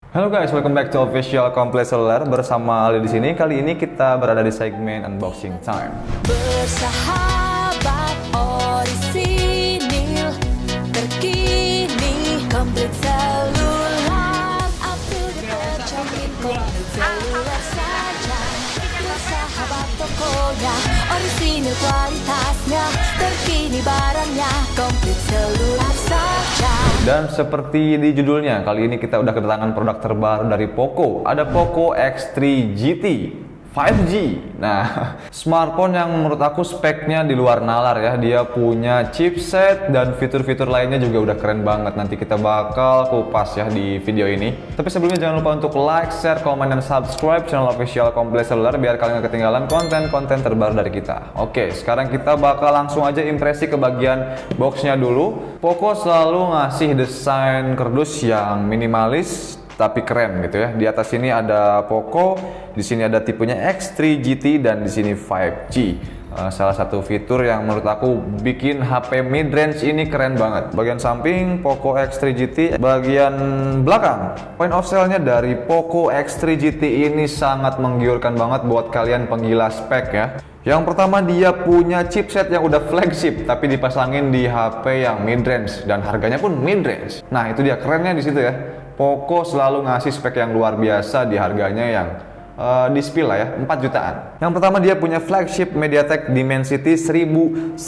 Halo guys, welcome back to Official Komplek Seluler bersama Ali di sini. Kali ini kita berada di segmen unboxing time. Bersahabat orisinil terkini komplit seluler up to the terjamin komplit seluler saja. Bersahabat pokoknya orisinil kualitasnya terkini barangnya komplit seluler saja. Dan seperti di judulnya, kali ini kita udah kedatangan produk terbaru dari Poco. Ada Poco X3 GT 5G. Nah, smartphone yang menurut aku speknya di luar nalar ya. Dia punya chipset dan fitur-fitur lainnya juga udah keren banget. Nanti kita bakal kupas ya di video ini. Tapi sebelumnya jangan lupa untuk like, share, komen, dan subscribe channel Official Komplek Seluler biar kalian gak ketinggalan konten-konten terbaru dari kita. Oke, sekarang kita bakal langsung aja impresi ke bagian boxnya dulu. Poco selalu ngasih desain kerdus yang minimalis tapi keren gitu ya. Di atas ini ada Poco, di sini ada tipenya X3 GT dan di sini 5G. Salah satu fitur yang menurut aku bikin HP mid-range ini keren banget. Bagian samping Poco X3 GT, bagian belakang point of sale-nya dari Poco X3 GT ini sangat menggiurkan banget buat kalian penggila spek ya. Yang pertama, dia punya chipset yang udah flagship tapi dipasangin di HP yang mid-range dan harganya pun mid-range. Nah, itu dia kerennya di situ ya. Poco selalu ngasih spek yang luar biasa di harganya yang di spill lah ya, 4 jutaan. Yang pertama, dia punya flagship MediaTek Dimensity 1100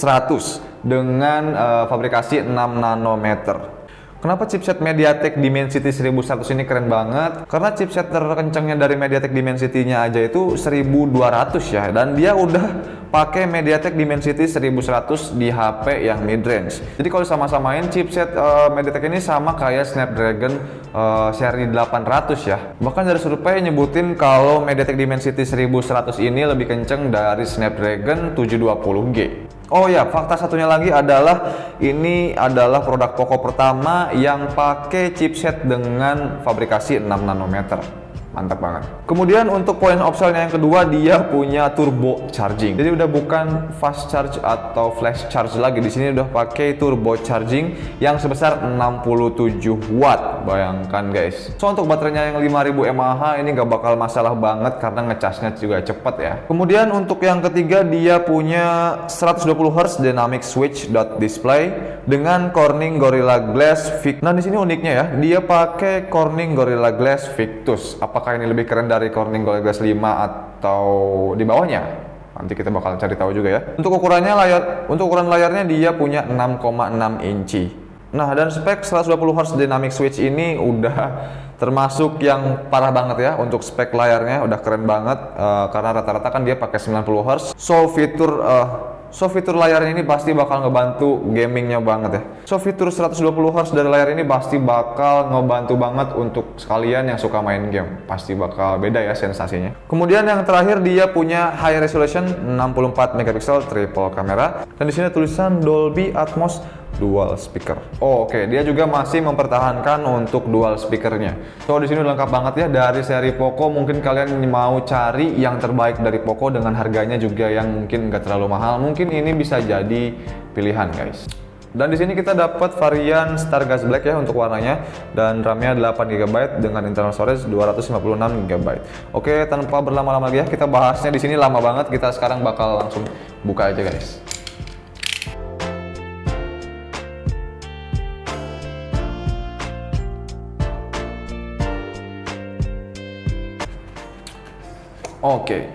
dengan fabrikasi 6 nanometer. Kenapa chipset MediaTek Dimensity 1100 ini keren banget? Karena chipset terkencangnya dari MediaTek Dimensity-nya aja itu 1200 ya, dan dia udah pakai MediaTek Dimensity 1100 di HP yang mid-range. Jadi kalau sama-samain chipset MediaTek ini sama kayak Snapdragon seri 800 ya. Bahkan dari survei nyebutin kalau MediaTek Dimensity 1100 ini lebih kenceng dari Snapdragon 720G. Oh ya, fakta satunya lagi adalah ini adalah produk Poco pertama yang pakai chipset dengan fabrikasi 6 nanometer. Mantap banget. Kemudian untuk point of sale-nya yang kedua, dia punya turbo charging. Jadi udah bukan fast charge atau flash charge lagi. Di sini udah pakai turbo charging yang sebesar 67 watt. Bayangkan guys. So untuk baterainya yang 5000 mAh ini gak bakal masalah banget karena ngecasnya juga cepet ya. Kemudian untuk yang ketiga, dia punya 120 Hz dynamic switch dot display dengan Corning Gorilla Glass Victus. Nah, di sini uniknya ya, dia pakai Corning Gorilla Glass Victus. Apakah ini lebih keren dari Corning Gorilla Glass 5 atau di bawahnya? Nanti kita bakal cari tahu juga ya. Untuk ukuran layarnya dia punya 6,6 inci. Nah, dan spek 120 Hz dynamic switch ini udah termasuk yang parah banget ya. Untuk spek layarnya udah keren banget karena rata-rata kan dia pakai 90 Hz. So fitur layarnya ini pasti bakal ngebantu gamingnya banget ya. So fitur 120 Hz dari layar ini pasti bakal ngebantu banget untuk sekalian yang suka main game. Pasti bakal beda ya sensasinya. Kemudian yang terakhir, dia punya high resolution 64 megapiksel triple kamera dan di sini tulisan Dolby Atmos dual speaker. Oh, oke. Dia juga masih mempertahankan untuk dual speakernya. So di sini udah lengkap banget ya dari seri Poco. Mungkin kalian mau cari yang terbaik dari Poco dengan harganya juga yang mungkin nggak terlalu mahal. Mungkin ini bisa jadi pilihan guys. Dan di sini kita dapat varian Stargaze Black ya untuk warnanya, dan RAM-nya 8 GB dengan internal storage 256 GB. Oke, tanpa berlama-lama lagi ya, kita bahasnya di sini lama banget. Kita sekarang bakal langsung buka aja guys. Oke,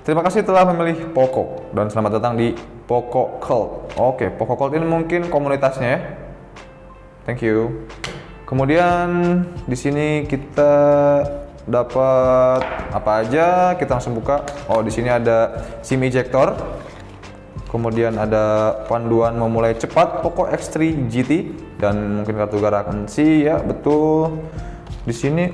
terima kasih telah memilih Poco dan selamat datang di Poco Cult. Oke, Poco Cult ini mungkin komunitasnya ya. Thank you. Kemudian di sini kita dapat apa aja? Kita langsung buka. Oh, di sini ada SIM ejector. Kemudian ada panduan memulai cepat Poco X3 GT dan mungkin kartu garansi ya, betul. Di sini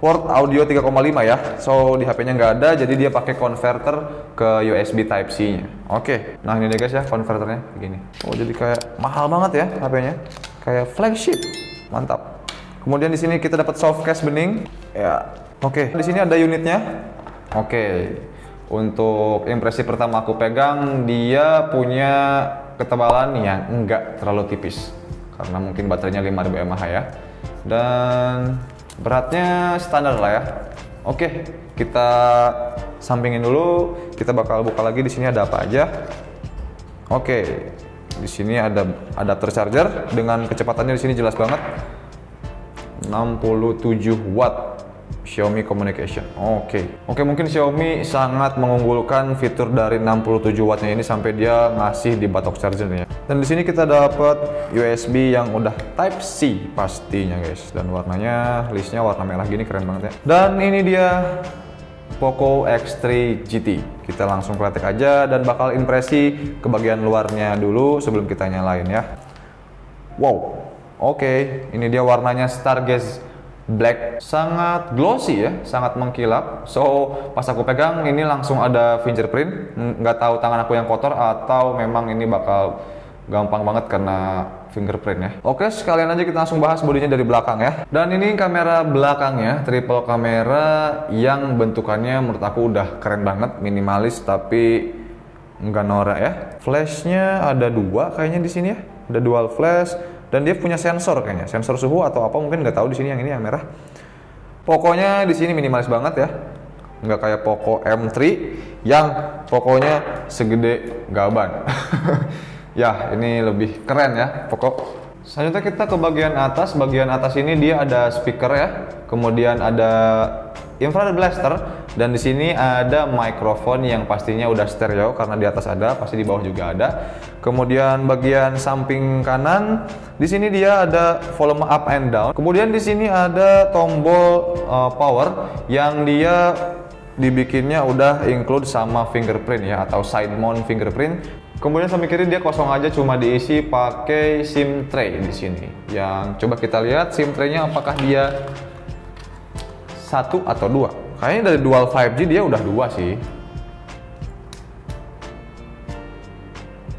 port audio 3,5 ya. So di HP-nya nggak ada, jadi dia pakai converter ke USB Type-C-nya. Oke. Nah, ini deh guys ya konverternya begini. Oh, jadi kayak mahal banget ya HP-nya. Kayak flagship. Mantap. Kemudian di sini kita dapat soft case bening. Ya. Oke. Di sini ada unitnya. Oke. Untuk impresi pertama aku pegang, dia punya ketebalan yang enggak terlalu tipis. Karena mungkin baterainya 5000 mAh ya. Dan Beratnya standar lah ya. Oke, kita sampingin dulu. Kita bakal buka lagi di sini ada apa aja. Oke, di sini ada adapter charger dengan kecepatannya di sini jelas banget. 67 watt Xiaomi Communication. Oke, mungkin Xiaomi sangat mengunggulkan fitur dari 67 wattnya ini sampai dia ngasih di batok chargernya. Dan di sini kita dapat USB yang udah Type C pastinya guys. Dan warnanya, listnya warna merah gini keren banget ya. Dan ini dia Poco X3 GT. Kita langsung praktek aja dan bakal impresi ke bagian luarnya dulu sebelum kita nyalain ya. Wow. Oke, ini dia warnanya Stargaze Black, sangat glossy ya, sangat mengkilap. So pas aku pegang ini langsung ada fingerprint. Nggak tahu tangan aku yang kotor atau memang ini bakal gampang banget karena fingerprint ya. Oke, sekalian aja kita langsung bahas bodinya dari belakang ya. Dan ini kamera belakangnya, triple kamera yang bentukannya menurut aku udah keren banget, minimalis tapi nggak norak ya. Flashnya ada dua kayaknya di sini ya, ada dual flash. Dan dia punya sensor kayaknya, sensor suhu atau apa mungkin nggak tahu di sini yang ini yang merah. Pokoknya di sini minimalis banget ya, nggak kayak Poco M3 yang pokoknya segede gaban. Ya ini lebih keren ya Poco. Selanjutnya kita ke bagian atas. Bagian atas ini dia ada speaker ya, kemudian ada infrared blaster dan di sini ada mikrofon yang pastinya udah stereo karena di atas ada, pasti di bawah juga ada. Kemudian bagian samping kanan di sini dia ada volume up and down. Kemudian di sini ada tombol power yang dia dibikinnya udah include sama fingerprint ya atau side mount fingerprint. Kemudian samping kiri dia kosong aja, cuma diisi pakai SIM tray di sini. Yang coba kita lihat SIM tray-nya apakah dia satu atau dua. Kayaknya dari dual 5G dia udah dua sih.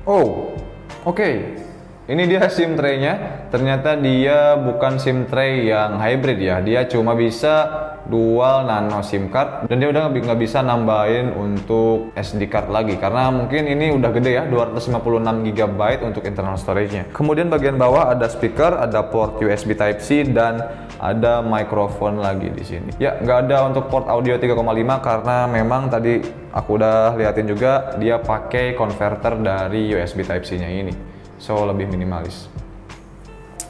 Oh, oke. Ini dia SIM tray-nya. Ternyata dia bukan SIM tray yang hybrid ya. Dia cuma bisa dual nano SIM card dan dia udah nggak bisa nambahin untuk SD card lagi karena mungkin ini udah gede ya, 256 GB untuk internal storage-nya. Kemudian bagian bawah ada speaker, ada port USB Type C dan ada mikrofon lagi di sini. Ya, nggak ada untuk port audio 3,5 karena memang tadi aku udah liatin juga dia pakai converter dari USB Type C-nya ini. So lebih minimalis.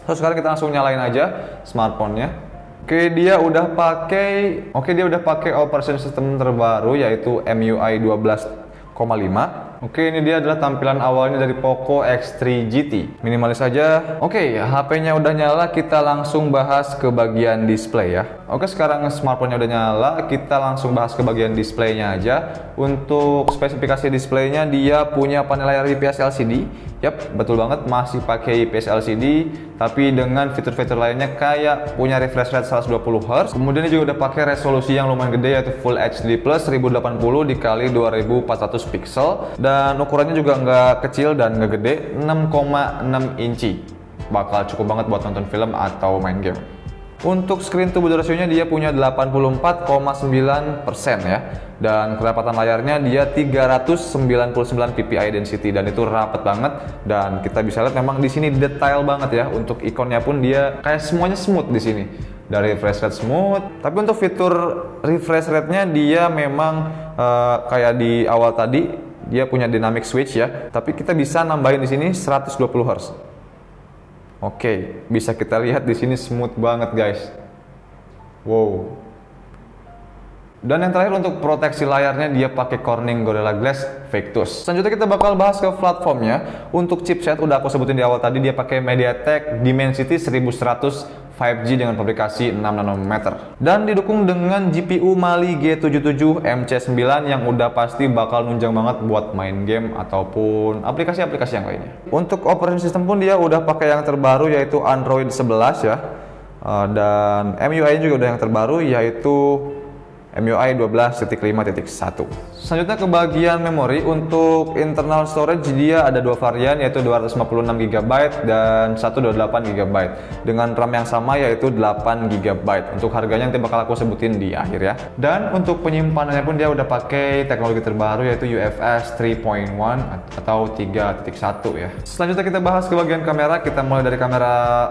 So sekarang kita langsung nyalain aja smartphone-nya. Oke, dia udah pakai operation system terbaru yaitu MIUI 12,5. Oke, ini dia adalah tampilan awalnya dari Poco X3 GT. Minimalis saja. Oke, HP-nya udah nyala, kita langsung bahas ke bagian display ya. Oke, sekarang smartphone-nya udah nyala, kita langsung bahas ke bagian display-nya aja. Untuk spesifikasi display-nya dia punya panel layar IPS LCD. Yap, betul banget masih pakai IPS LCD, tapi dengan fitur-fitur lainnya kayak punya refresh rate 120 Hz. Kemudian dia juga udah pakai resolusi yang lumayan gede yaitu Full HD Plus 1080 dikali 2400 pixel dan ukurannya juga nggak kecil dan nggak gede, 6,6 inci. Bakal cukup banget buat nonton film atau main game. Untuk screen to body ratio-nya dia punya 84,9% ya. Dan kerapatan layarnya dia 399 ppi density dan itu rapat banget dan kita bisa lihat memang di sini detail banget ya. Untuk ikonnya pun dia kayak semuanya smooth di sini. Dari refresh rate smooth. Tapi untuk fitur refresh rate-nya dia memang kayak di awal tadi dia punya dynamic switch ya. Tapi kita bisa nambahin di sini 120 Hz. Oke, bisa kita lihat di sini smooth banget guys. Wow. Dan yang terakhir untuk proteksi layarnya dia pakai Corning Gorilla Glass Victus. Selanjutnya kita bakal bahas ke platformnya. Untuk chipset udah aku sebutin di awal tadi dia pakai MediaTek Dimensity 1100 5G dengan fabrikasi 6 nanometer dan didukung dengan GPU Mali G77 MC9 yang udah pasti bakal nunjang banget buat main game ataupun aplikasi-aplikasi yang lainnya. Untuk operation system pun dia udah pakai yang terbaru yaitu Android 11 ya. Dan MIUI juga udah yang terbaru yaitu MIUI 12.5.1. Selanjutnya ke bagian memori. Untuk internal storage dia ada dua varian yaitu 256 GB dan 128 GB dengan RAM yang sama yaitu 8 GB. Untuk harganya nanti bakal aku sebutin di akhir ya. Dan untuk penyimpanannya pun dia udah pakai teknologi terbaru yaitu UFS 3.1 atau 3.1 ya. Selanjutnya kita bahas ke bagian kamera. Kita mulai dari kamera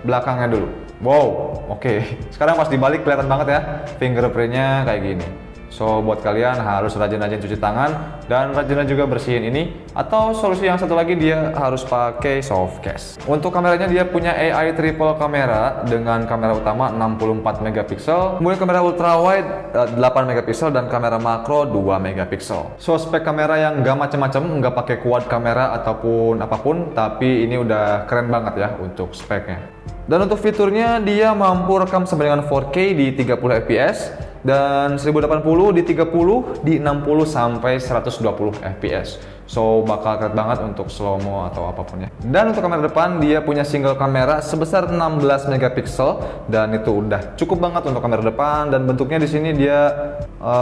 belakangnya dulu. Wow, oke. Sekarang pas dibalik kelihatan banget ya fingerprintnya kayak gini. So buat kalian harus rajin-rajin cuci tangan dan rajin-rajin juga bersihin ini. Atau solusi yang satu lagi dia harus pakai soft case. Untuk kameranya dia punya AI triple kamera dengan kamera utama 64 megapiksel, kemudian kamera ultra wide 8 megapiksel dan kamera makro 2 megapiksel. So spek kamera yang nggak macem-macem, nggak pakai quad kamera ataupun apapun, tapi ini udah keren banget ya untuk speknya. Dan untuk fiturnya dia mampu rekam sampai dengan 4K di 30 fps dan 1080 di 30, di 60 sampai 120 fps. So bakal keren banget untuk slow mo atau apapun ya. Dan untuk kamera depan dia punya single kamera sebesar 16 megapiksel dan itu udah cukup banget untuk kamera depan, dan bentuknya di sini dia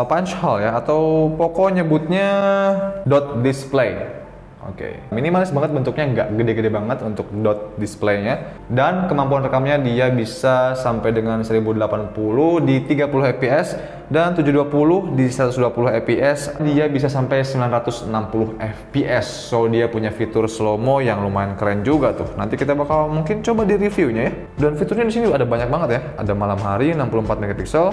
punch hole ya, atau Poco nyebutnya dot display. Oke, minimalis banget bentuknya, nggak gede-gede banget untuk dot displaynya. Dan kemampuan rekamnya dia bisa sampai dengan 1080 di 30 fps dan 720 di 120 fps. Dia bisa sampai 960 fps. So dia punya fitur slow mo yang lumayan keren juga tuh. Nanti kita bakal mungkin coba di reviewnya ya. Dan fiturnya di sini ada banyak banget ya. Ada malam hari 64 megapiksel,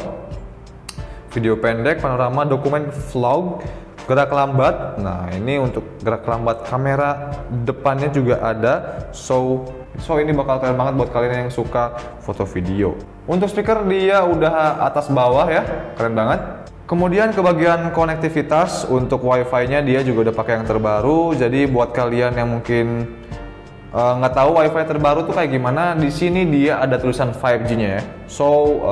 video pendek, panorama, dokumen, vlog, gerak lambat. Nah ini untuk gerak lambat kamera depannya juga ada. So ini bakal keren banget buat kalian yang suka foto video. Untuk speaker dia udah atas bawah ya, keren banget. Kemudian ke bagian konektivitas, untuk wifi nya dia juga udah pakai yang terbaru. Jadi buat kalian yang mungkin nggak tahu wifi terbaru tuh kayak gimana, di sini dia ada tulisan 5G nya ya. So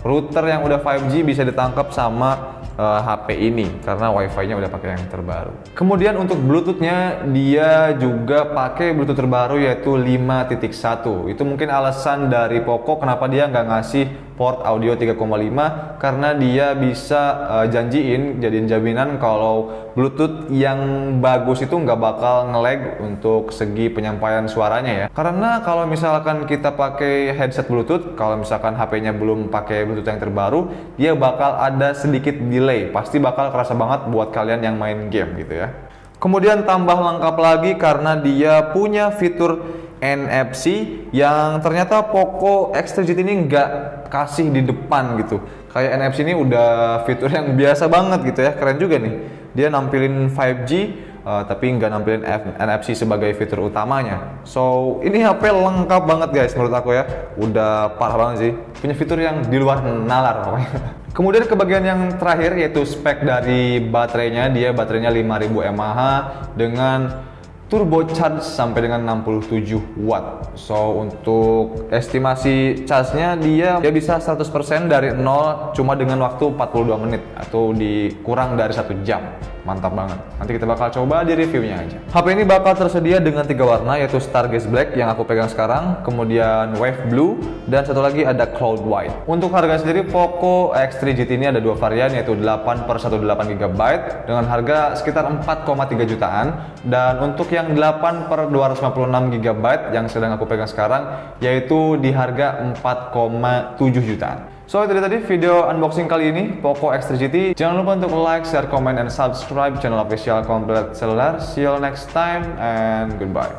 router yang udah 5G bisa ditangkap sama HP ini karena wifi-nya udah pakai yang terbaru. Kemudian untuk Bluetooth-nya dia juga pakai Bluetooth terbaru yaitu 5.1. Itu mungkin alasan dari Poco kenapa dia nggak ngasih port audio 3.5, karena dia bisa jadiin jaminan kalau Bluetooth yang bagus itu nggak bakal nge-lag untuk segi penyampaian suaranya ya. Karena kalau misalkan kita pakai headset Bluetooth, kalau misalkan HP-nya belum pakai Bluetooth yang terbaru, dia bakal ada sedikit delay. Pasti bakal kerasa banget buat kalian yang main game gitu ya. Kemudian tambah lengkap lagi karena dia punya fitur NFC yang ternyata Poco X3 GT ini nggak kasih di depan gitu. Kayak NFC ini udah fitur yang biasa banget gitu ya, keren juga nih. Dia nampilin 5G tapi nggak nampilin NFC sebagai fitur utamanya. So ini HP lengkap banget guys menurut aku ya, udah parah banget sih. Punya fitur yang di luar nalar pokoknya. Kemudian ke bagian yang terakhir yaitu spek dari baterainya. Dia baterainya 5000 mAh dengan turbo charge sampai dengan 67 watt. So untuk estimasi charge-nya dia bisa 100% dari 0 cuma dengan waktu 42 menit atau dikurang dari 1 jam. Mantap banget. Nanti kita bakal coba di reviewnya aja. HP ini bakal tersedia dengan 3 warna yaitu Stargaze Black yang aku pegang sekarang, kemudian Wave Blue, dan satu lagi ada Cloud White. Untuk harga sendiri Poco X3 GT ini ada 2 varian yaitu 8/128 GB dengan harga sekitar 4,3 jutaan, dan untuk yang 8/256 GB yang sedang aku pegang sekarang yaitu di harga 4,7 jutaan. So itu tadi video unboxing kali ini Poco X3 GT. Jangan lupa untuk like, share, comment, and subscribe channel official Komplit Seluler. See you all next time and goodbye.